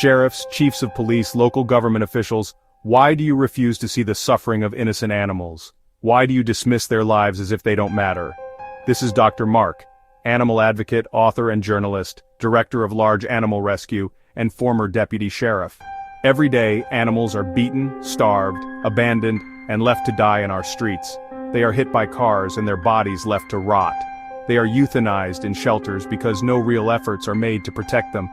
Sheriffs, chiefs of police, local government officials, why do you refuse to see the suffering of innocent animals? Why do you dismiss their lives as if they don't matter? This is Dr. Mark, animal advocate, author and journalist, director of large animal rescue, and former deputy sheriff. Every day, animals are beaten, starved, abandoned, and left to die in our streets. They are hit by cars and their bodies left to rot. They are euthanized in shelters because no real efforts are made to protect them.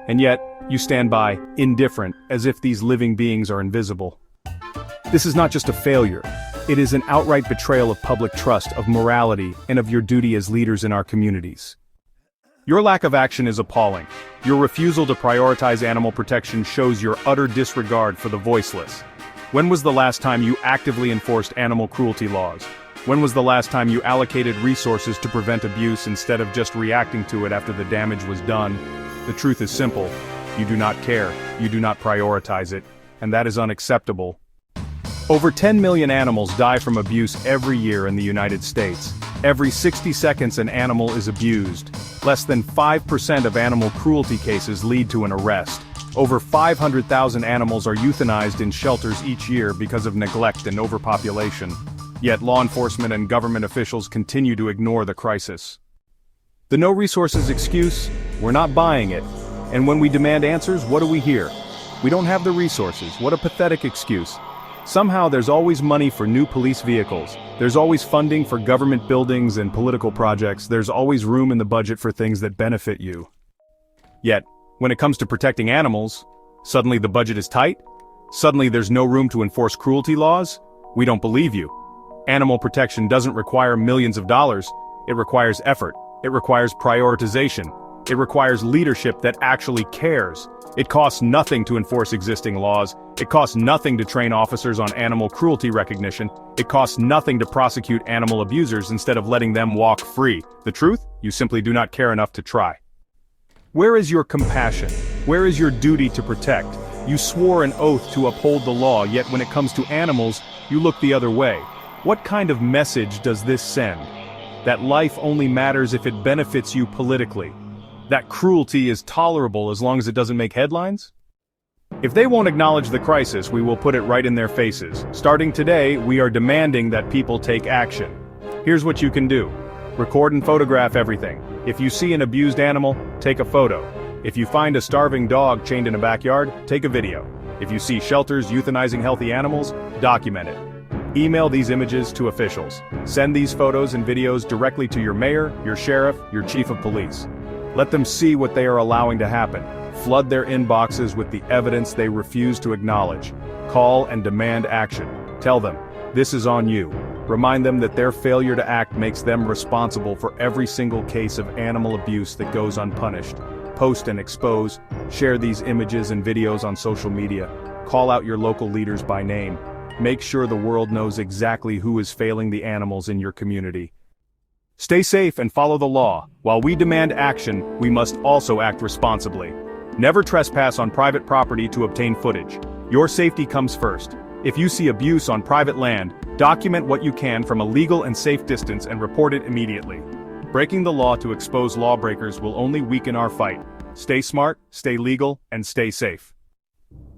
And yet, you stand by, indifferent, as if these living beings are invisible. This is not just a failure. It is an outright betrayal of public trust, of morality, and of your duty as leaders in our communities. Your lack of action is appalling. Your refusal to prioritize animal protection shows your utter disregard for the voiceless. When was the last time you actively enforced animal cruelty laws? When was the last time you allocated resources to prevent abuse instead of just reacting to it after the damage was done? The truth is simple. You do not care, you do not prioritize it, and that is unacceptable. Over 10 million animals die from abuse every year in the United States. Every 60 seconds an animal is abused. Less than 5% of animal cruelty cases lead to an arrest. Over 500,000 animals are euthanized in shelters each year because of neglect and overpopulation. Yet law enforcement and government officials continue to ignore the crisis. The no resources excuse? We're not buying it. And when we demand answers, what do we hear? We don't have the resources. What a pathetic excuse. Somehow there's always money for new police vehicles. There's always funding for government buildings and political projects. There's always room in the budget for things that benefit you. Yet, when it comes to protecting animals, suddenly the budget is tight? Suddenly there's no room to enforce cruelty laws? We don't believe you. Animal protection doesn't require millions of dollars. It requires effort. It requires prioritization. It requires leadership that actually cares. It costs nothing to enforce existing laws. It costs nothing to train officers on animal cruelty recognition. It costs nothing to prosecute animal abusers instead of letting them walk free. The truth? You simply do not care enough to try. Where is your compassion? Where is your duty to protect? You swore an oath to uphold the law, yet when it comes to animals, you look the other way. What kind of message does this send? That life only matters if it benefits you politically. That cruelty is tolerable as long as it doesn't make headlines? If they won't acknowledge the crisis, we will put it right in their faces. Starting today, we are demanding that people take action. Here's what you can do. Record and photograph everything. If you see an abused animal, take a photo. If you find a starving dog chained in a backyard, take a video. If you see shelters euthanizing healthy animals, document it. Email these images to officials. Send these photos and videos directly to your mayor, your sheriff, your chief of police. Let them see what they are allowing to happen. Flood their inboxes with the evidence they refuse to acknowledge. Call and demand action. Tell them, this is on you. Remind them that their failure to act makes them responsible for every single case of animal abuse that goes unpunished. Post and expose. Share these images and videos on social media. Call out your local leaders by name. Make sure the world knows exactly who is failing the animals in your community. Stay safe and follow the law. While we demand action, we must also act responsibly. Never trespass on private property to obtain footage. Your safety comes first. If you see abuse on private land, document what you can from a legal and safe distance and report it immediately. Breaking the law to expose lawbreakers will only weaken our fight. Stay smart, stay legal, and stay safe.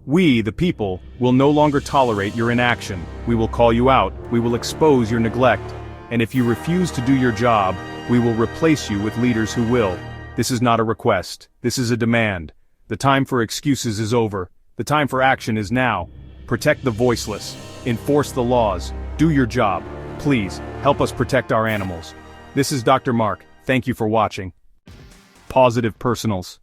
We, the people, will no longer tolerate your inaction. We will call you out. We will expose your neglect. And if you refuse to do your job, we will replace you with leaders who will. This is not a request. This is a demand. The time for excuses is over. The time for action is now. Protect the voiceless. Enforce the laws. Do your job. Please, help us protect our animals. This is Dr. Mark. Thank you for watching. Positive Personals.